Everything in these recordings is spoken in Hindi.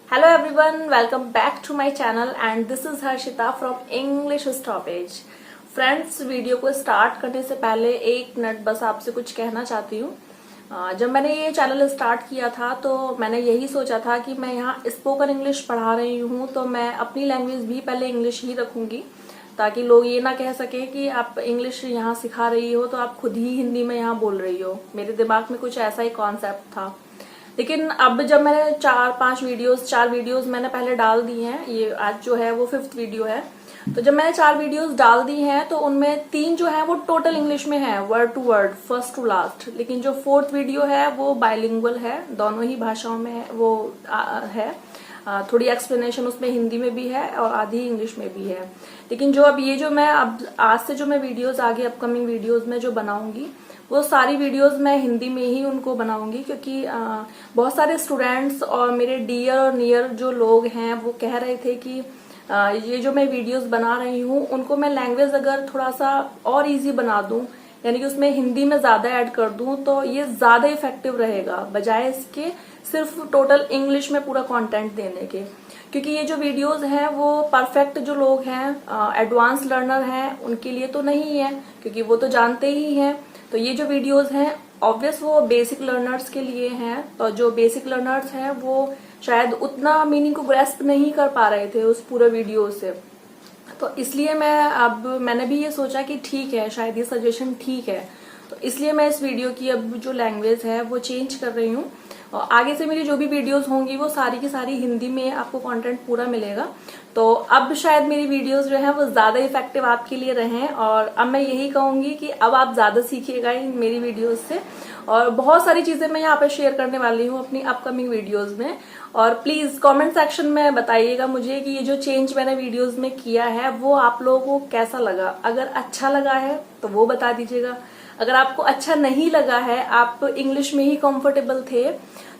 Hello everyone, welcome back to my channel and this is Harshita from English Stoppage. Friends, video को स्टार्ट करने से पहले एक मिनट बस आपसे कुछ कहना चाहती हूँ। जब मैंने ये चैनल स्टार्ट किया था तो मैंने यही सोचा था कि मैं यहाँ स्पोकन इंग्लिश पढ़ा रही हूँ तो मैं अपनी लैंग्वेज भी पहले इंग्लिश ही रखूंगी, ताकि लोग ये ना कह सके कि आप इंग्लिश यहाँ सिखा रही हो तो आप खुद ही हिंदी में यहाँ बोल रही हो। मेरे दिमाग में कुछ ऐसा ही कॉन्सेप्ट था। लेकिन अब जब मैंने चार वीडियोस मैंने पहले डाल दी हैं, ये आज जो है वो 5th वीडियो है। तो जब मैंने 4 वीडियोस डाल दी हैं तो उनमें 3 जो है वो टोटल इंग्लिश में है, word to word, first to last. लेकिन जो 4th वीडियो है वो बाइलिंगुअल है, दोनों ही भाषाओं में है, वो है। थोड़ी एक्सप्लेनेशन उसमें हिंदी में भी है और आधी इंग्लिश में भी है। लेकिन जो अब ये जो मैं अब आज से जो मैं वीडियोस आगे अपकमिंग वीडियोस में जो बनाऊंगी वो सारी वीडियोस मैं हिंदी में ही उनको बनाऊंगी, क्योंकि बहुत सारे स्टूडेंट्स और मेरे डियर और नियर जो लोग हैं वो कह रहे थे कि ये जो मैं वीडियोस बना रही हूँ उनको मैं लैंग्वेज अगर थोड़ा सा और इजी बना दूं, यानी कि उसमें हिंदी में ज्यादा ऐड कर दूं तो ये ज्यादा इफेक्टिव रहेगा, बजाय इसके सिर्फ टोटल इंग्लिश में पूरा कंटेंट देने के। क्योंकि ये जो वीडियोस हैं वो परफेक्ट जो लोग हैं, एडवांस लर्नर हैं, उनके लिए तो नहीं है, क्योंकि वो तो जानते ही हैं। तो ये जो वीडियोस हैं ऑब्वियस वो बेसिक लर्नर्स के लिए हैं, तो जो बेसिक लर्नर्स हैं वो शायद उतना मीनिंग को ग्रेस्प नहीं कर पा रहे थे उस पूरे वीडियो से। तो इसलिए मैंने भी ये सोचा कि ठीक है, शायद ये सजेशन ठीक है, तो इसलिए मैं इस वीडियो की अब जो लैंग्वेज है वो चेंज कर रही हूँ। और आगे से मेरी जो भी वीडियोस होंगी वो सारी की सारी हिंदी में आपको कंटेंट पूरा मिलेगा। तो अब शायद मेरी वीडियोस जो है वो ज्यादा इफेक्टिव आपके लिए रहें, और अब मैं यही कहूंगी कि अब आप ज्यादा सीखिएगा इन मेरी वीडियोस से। और बहुत सारी चीजें मैं यहाँ पे शेयर करने वाली हूँ अपनी अपकमिंग वीडियोस में। और प्लीज कमेंट सेक्शन में बताइएगा मुझे कि ये जो चेंज मैंने वीडियोस में किया है वो आप लोगों को कैसा लगा। अगर अच्छा लगा है तो वो बता दीजिएगा, अगर आपको अच्छा नहीं लगा है, आप इंग्लिश में ही कंफर्टेबल थे,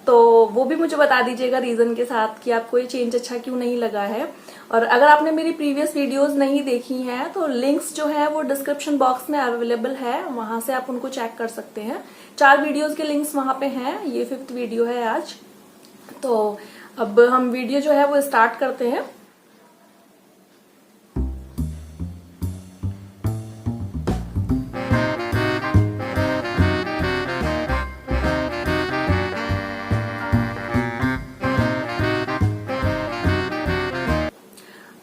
तो वो भी मुझे बता दीजिएगा रीजन के साथ कि आपको ये चेंज अच्छा क्यों नहीं लगा है। और अगर आपने मेरी प्रीवियस वीडियोस नहीं देखी हैं तो लिंक्स जो है वो डिस्क्रिप्शन बॉक्स में अवेलेबल है, वहां से आप उनको चेक कर सकते हैं। 4 वीडियोस के लिंक्स वहां पे हैं, ये 5th वीडियो है आज। तो अब हम वीडियो जो है वो स्टार्ट करते हैं।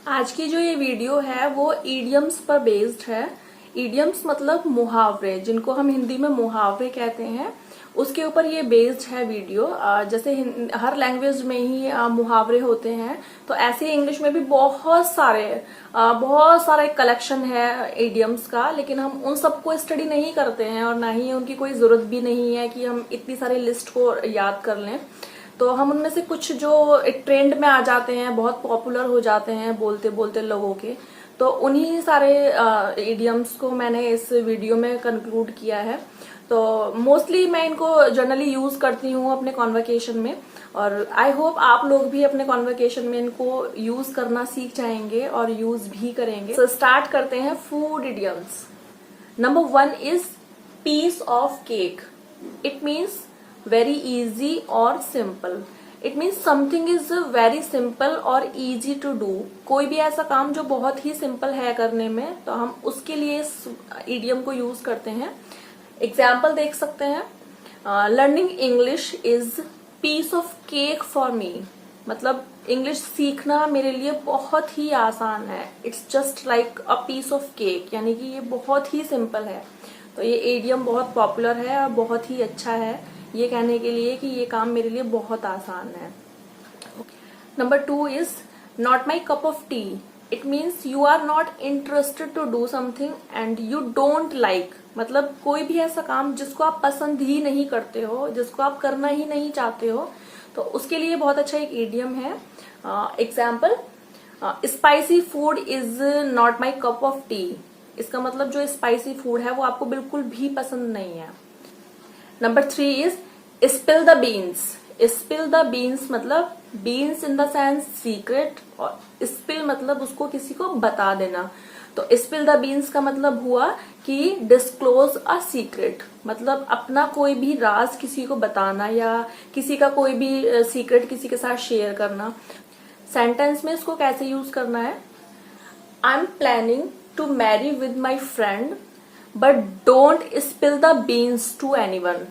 आज की जो ये वीडियो है वो ईडियम्स पर बेस्ड है। ईडियम्स मतलब मुहावरे, जिनको हम हिंदी में मुहावरे कहते हैं, उसके ऊपर ये बेस्ड है वीडियो। जैसे हर लैंग्वेज में ही मुहावरे होते हैं, तो ऐसे इंग्लिश में भी बहुत सारे कलेक्शन है ईडियम्स का, लेकिन हम उन सबको स्टडी नहीं करते हैं और ना ही उनकी कोई जरूरत भी नहीं है कि हम इतनी सारी लिस्ट को याद कर लें। तो हम उनमें से कुछ जो ट्रेंड में आ जाते हैं, बहुत पॉपुलर हो जाते हैं बोलते बोलते लोगों के, तो उन्हीं सारे इडियम्स को मैंने इस वीडियो में कंक्लूड किया है। तो मोस्टली मैं इनको जनरली यूज करती हूँ अपने कॉन्वर्केशन में, और आई होप आप लोग भी अपने कॉन्वर्केशन में इनको यूज करना सीख जाएंगे और यूज भी करेंगे। तो स्टार्ट करते हैं food idioms. Number 1 is piece of cake. It means very easy or simple. It means something is very simple और easy to do. कोई भी ऐसा काम जो बहुत ही सिंपल है करने में, तो हम उसके लिए इस इडियम को यूज करते हैं। एग्जाम्पल देख सकते हैं, learning English is piece of cake for me. मतलब इंग्लिश सीखना मेरे लिए बहुत ही आसान है। It's just like a piece of cake, यानी कि ये बहुत ही सिंपल है। तो ये इडियम बहुत पॉपुलर है और बहुत ही अच्छा है ये कहने के लिए कि ये काम मेरे लिए बहुत आसान है। Number 2 is not my cup of tea. It means you are not interested to do something and you don't like. मतलब कोई भी ऐसा काम जिसको आप पसंद ही नहीं करते हो, जिसको आप करना ही नहीं चाहते हो, तो उसके लिए बहुत अच्छा एक इडियम है। Example, spicy food is not my cup of T. इसका मतलब जो स्पाइसी फूड है वो आपको बिल्कुल भी पसंद नहीं है। Number 3 is spill the beans. Spill the beans मतलब beans in the sense secret, और स्पिल मतलब उसको किसी को बता देना। तो स्पिल द बीन्स का मतलब हुआ कि डिस्क्लोज अ सीक्रेट, मतलब अपना कोई भी राज किसी को बताना या किसी का कोई भी सीक्रेट किसी के साथ शेयर करना। सेंटेंस में इसको कैसे यूज करना है, I am planning to marry with my friend but don't spill the beans to anyone.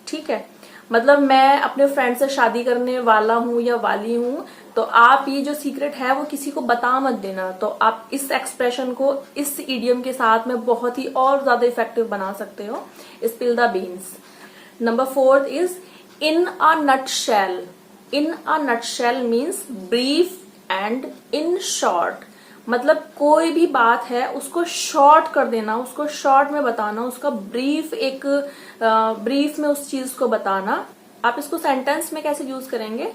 ठीक है, मतलब मैं अपने फ्रेंड से शादी करने वाला हूं या वाली हूं, तो आप ये जो सीक्रेट है वो किसी को बता मत देना। तो आप इस एक्सप्रेशन को इस इडियम के साथ में बहुत ही और ज्यादा इफेक्टिव बना सकते हो, spill the beans. Number 4 is in a nutshell. In a nutshell means brief and in short, मतलब कोई भी बात है उसको शॉर्ट कर देना, उसको शॉर्ट में बताना, उसका ब्रीफ एक ब्रीफ में उस चीज को बताना। आप इसको सेंटेंस में कैसे यूज करेंगे,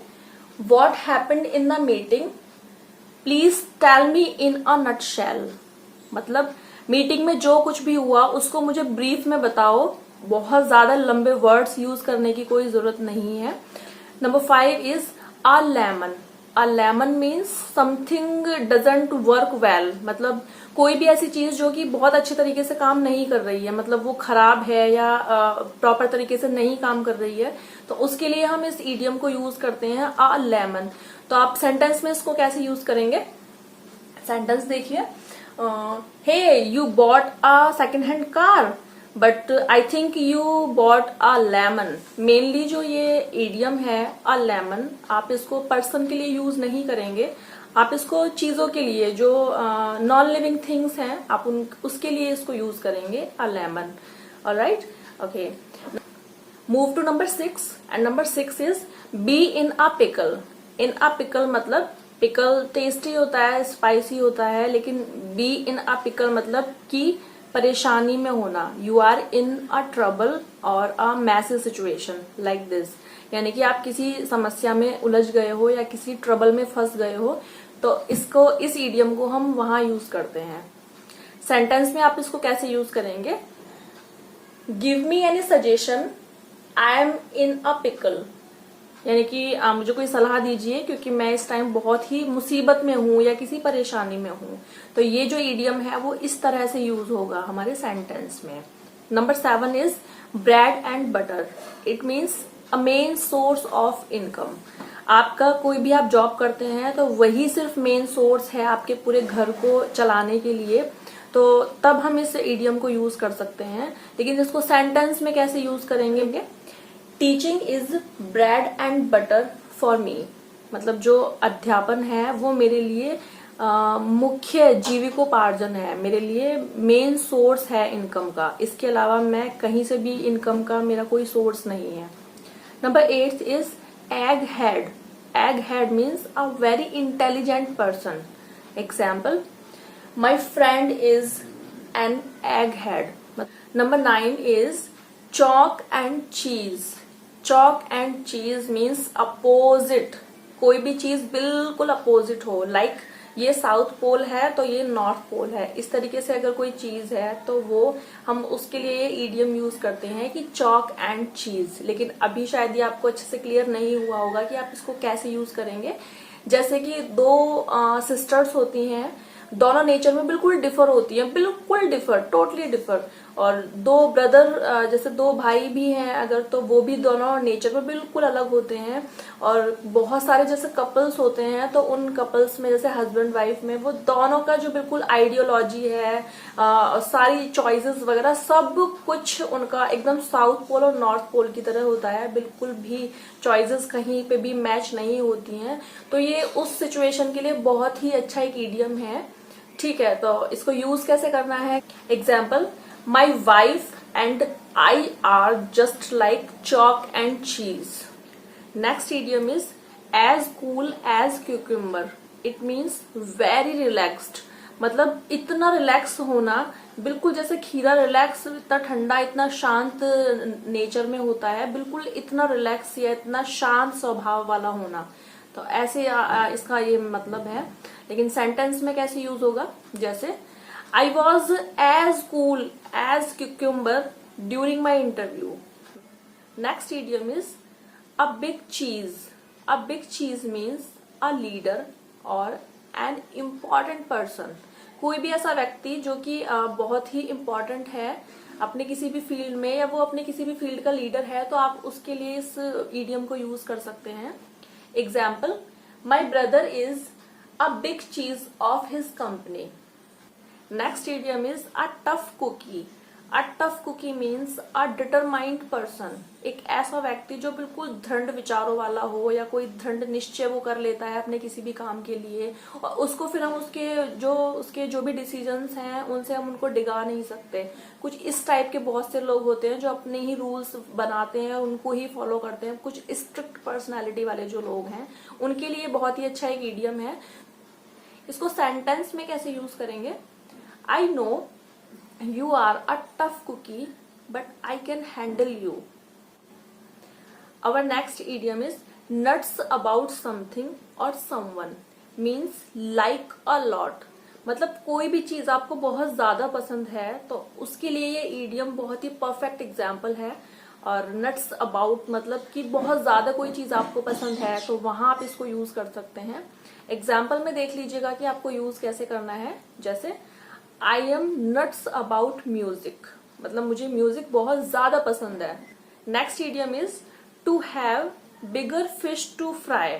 what happened in the meeting please tell me in a nutshell, मतलब मीटिंग में जो कुछ भी हुआ उसको मुझे ब्रीफ में बताओ, बहुत ज्यादा लंबे वर्ड्स यूज करने की कोई जरूरत नहीं है। Number 5 is a lemon. A lemon means something doesn't work well, मतलब कोई भी ऐसी चीज जो कि बहुत अच्छे तरीके से काम नहीं कर रही है, मतलब वो खराब है या प्रॉपर तरीके से नहीं काम कर रही है, तो उसके लिए हम इस इडियम को यूज करते हैं अ लेमन। तो आप सेंटेंस में इसको कैसे यूज करेंगे, सेंटेंस देखिए, hey you bought a second hand car but I think you bought a lemon. Mainly जो ये इडियम है अ लेमन, आप इसको पर्सन के लिए यूज नहीं करेंगे, आप इसको चीजों के लिए जो नॉन लिविंग थिंग्स हैं आप उसके लिए इसको यूज करेंगे a lemon. Alright, okay, move to number 6 and number 6 is be in a pickle. In a pickle मतलब पिकल टेस्टी होता है, स्पाइसी होता है, लेकिन बी इन अ पिकल मतलब कि परेशानी में होना, you are in a trouble और a messy situation like this, यानी कि आप किसी समस्या में उलझ गए हो या किसी ट्रबल में फंस गए हो, तो इसको इस इडियम को हम वहां यूज करते हैं। सेंटेंस में आप इसको कैसे यूज करेंगे, give me any suggestion I am in a pickle, यानी कि मुझे कोई सलाह दीजिए क्योंकि मैं इस टाइम बहुत ही मुसीबत में हूं या किसी परेशानी में हूं। तो ये जो इडियम है वो इस तरह से यूज होगा हमारे सेंटेंस में। Number 7 is bread and butter. It means a main source of income. आपका कोई भी आप जॉब करते हैं तो वही सिर्फ मेन सोर्स है आपके पूरे घर को चलाने के लिए, तो तब हम इस इडियम को यूज कर सकते हैं। लेकिन इसको सेंटेंस में कैसे यूज करेंगे, teaching is bread and butter for me, मतलब जो अध्यापन है वो मेरे लिए मुख्य जीविकोपार्जन है, मेरे लिए मेन सोर्स है इनकम का, इसके अलावा मैं कहीं से भी इनकम का मेरा कोई सोर्स नहीं है। Number 8 is egg head. Egg head means a very intelligent person. Example, my friend is an egg head. Number 9 is chalk and चीज। चॉक एंड चीज मीन्स अपोजिट, कोई भी चीज बिल्कुल अपोजिट हो, लाइक ये साउथ पोल है तो ये नॉर्थ पोल है, इस तरीके से अगर कोई चीज है तो वो हम उसके लिए ईडियम यूज करते हैं कि चॉक एंड चीज। लेकिन अभी शायद ये आपको अच्छे से क्लियर नहीं हुआ होगा कि आप इसको कैसे यूज करेंगे। जैसे कि दो सिस्टर्स होती हैं, दोनों नेचर में बिल्कुल डिफर होती हैं, बिल्कुल डिफर, टोटली डिफर। और दो ब्रदर, जैसे दो भाई भी हैं अगर, तो वो भी दोनों नेचर में बिल्कुल अलग होते हैं। और बहुत सारे जैसे कपल्स होते हैं तो उन कपल्स में जैसे हस्बैंड वाइफ में वो दोनों का जो बिल्कुल आइडियोलॉजी है, सारी चॉइसेस वगैरह सब कुछ उनका एकदम साउथ पोल और नॉर्थ पोल की तरह होता है, बिल्कुल भी चॉइसेस कहीं पे भी मैच नहीं होती हैं। तो ये उस सिचुएशन के लिए बहुत ही अच्छा एक ईडियम है। ठीक है, तो इसको यूज कैसे करना है, example, my wife and I are just like chalk and cheese. Next idiom is as cool as cucumber. It means very relaxed, मतलब इतना रिलैक्स होना, बिल्कुल जैसे खीरा रिलैक्स, इतना ठंडा, इतना शांत नेचर में होता है, बिल्कुल इतना रिलैक्स या इतना शांत स्वभाव वाला होना। तो ऐसे इसका ये मतलब है। लेकिन सेंटेंस में कैसे यूज होगा, जैसे I was as cool as cucumber during my interview. Next idiom is a big cheese. A big cheese means a leader और एन इम्पॉर्टेंट पर्सन, कोई भी ऐसा व्यक्ति जो कि बहुत ही इम्पोर्टेंट है अपने किसी भी फील्ड में, या वो अपने किसी भी फील्ड का लीडर है, तो आप उसके लिए इस इडियम को यूज कर सकते हैं। Example, my brother is a big cheese of his company. Next idiom is a tough cookie. A tough cookie means a determined person, एक ऐसा व्यक्ति जो बिल्कुल दृढ़ विचारों वाला हो, या कोई दृढ़ निश्चय वो कर लेता है अपने किसी भी काम के लिए, और उसको फिर हम उसके जो भी डिसीजंस हैं उनसे हम उनको डिगा नहीं सकते। कुछ इस टाइप के बहुत से लोग होते हैं जो अपने ही रूल्स बनाते हैं, उनको ही फॉलो करते हैं। कुछ स्ट्रिक्ट पर्सनैलिटी वाले जो लोग हैं उनके लिए बहुत ही अच्छा एक ईडियम है। इसको सेंटेंस में कैसे यूज करेंगे? I know you are a tough cookie, but I can handle you. Our next idiom is nuts about something or someone, means like a lot. मतलब कोई भी चीज आपको बहुत ज्यादा पसंद है तो उसके लिए ये इडियम बहुत ही परफेक्ट एग्जाम्पल है। और नट्स अबाउट मतलब कि बहुत ज्यादा कोई चीज आपको पसंद है तो वहां आप इसको यूज कर सकते हैं। एग्जाम्पल में देख लीजिएगा कि आपको यूज कैसे करना है। जैसे I am nuts about music, मतलब मुझे म्यूजिक बहुत ज्यादा पसंद है। Next idiom is to have bigger fish to fry.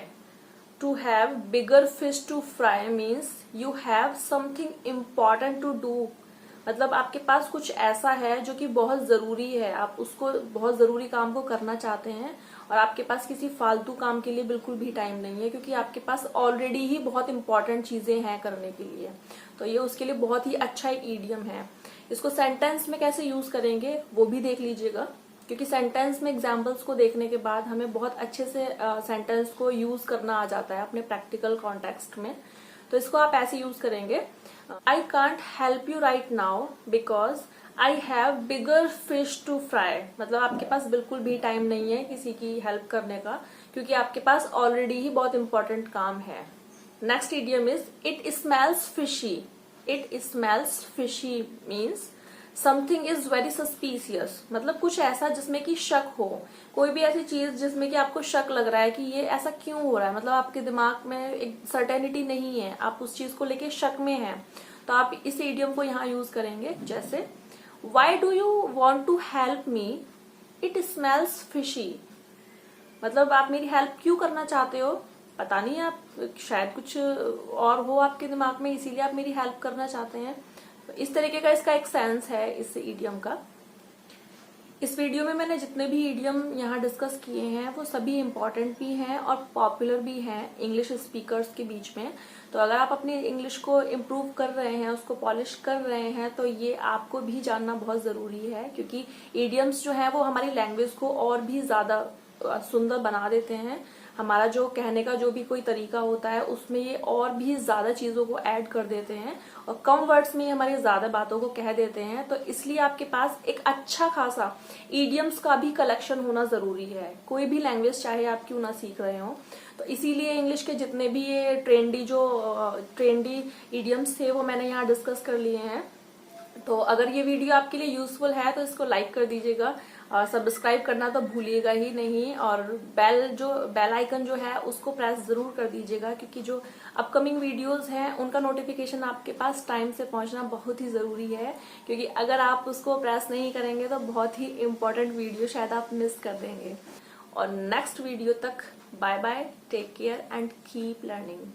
To have bigger fish to fry means you have something important to do, मतलब आपके पास कुछ ऐसा है जो कि बहुत जरूरी है, आप उसको बहुत जरूरी काम को करना चाहते हैं और आपके पास किसी फालतू काम के लिए बिल्कुल भी टाइम नहीं है, क्योंकि आपके पास ऑलरेडी ही बहुत इंपॉर्टेंट चीजें हैं करने के लिए। तो ये उसके लिए बहुत ही अच्छा एक ईडियम है। इसको सेंटेंस में कैसे यूज करेंगे वो भी देख लीजिएगा, क्योंकि सेंटेंस में एग्जाम्पल्स को देखने के बाद हमें बहुत अच्छे से सेंटेंस को यूज करना आ जाता है अपने प्रैक्टिकल कॉन्टेक्स्ट में। तो इसको आप ऐसे यूज करेंगे, I can't help you right now because I have bigger fish to fry, मतलब आपके पास बिल्कुल भी टाइम नहीं है किसी की हेल्प करने का, क्योंकि आपके पास ऑलरेडी ही बहुत इंपॉर्टेंट काम है। Next idiom is it smells fishy. It smells fishy means something is very suspicious, मतलब कुछ ऐसा जिसमें कि शक हो, कोई भी ऐसी चीज जिसमें कि आपको शक लग रहा है कि ये ऐसा क्यों हो रहा है, मतलब आपके दिमाग में एक सर्टेनिटी नहीं है, आप उस चीज को लेके शक में हैं, तो आप इस इडियम को यहाँ यूज करेंगे। जैसे why do you want to help me, it smells fishy, मतलब आप मेरी हेल्प क्यों करना चाहते हो, पता नहीं, आप शायद कुछ और हो आपके दिमाग में, इसीलिए आप मेरी हेल्प करना चाहते हैं। तो इस तरीके का इसका एक सेंस है इस इडियम का। इस वीडियो में मैंने जितने भी इडियम यहाँ डिस्कस किए हैं वो सभी इम्पोर्टेंट भी हैं और पॉपुलर भी हैं इंग्लिश स्पीकर्स के बीच में। तो अगर आप अपनी इंग्लिश को इम्प्रूव कर रहे हैं, उसको पॉलिश कर रहे हैं, तो ये आपको भी जानना बहुत जरूरी है, क्योंकि इडियम्स जो है वो हमारी लैंग्वेज को और भी ज्यादा सुंदर बना देते हैं। हमारा जो कहने का जो भी कोई तरीका होता है उसमें ये और भी ज्यादा चीजों को ऐड कर देते हैं और कम वर्ड्स में हमारी ज्यादा बातों को कह देते हैं। तो इसलिए आपके पास एक अच्छा खासा इडियम्स का भी कलेक्शन होना जरूरी है, कोई भी लैंग्वेज चाहे आप क्यों ना सीख रहे हो। तो इसीलिए इंग्लिश के जितने भी ये ट्रेंडी इडियम्स थे वो मैंने यहाँ डिस्कस कर लिए हैं। तो अगर ये वीडियो आपके लिए यूजफुल है तो इसको लाइक कर दीजिएगा और सब्सक्राइब करना तो भूलिएगा ही नहीं, और बेल आइकन जो है उसको प्रेस जरूर कर दीजिएगा, क्योंकि जो अपकमिंग वीडियोस हैं उनका नोटिफिकेशन आपके पास टाइम से पहुंचना बहुत ही जरूरी है, क्योंकि अगर आप उसको प्रेस नहीं करेंगे तो बहुत ही इंपॉर्टेंट वीडियो शायद आप मिस कर देंगे। और नेक्स्ट वीडियो तक bye bye, take care and keep learning.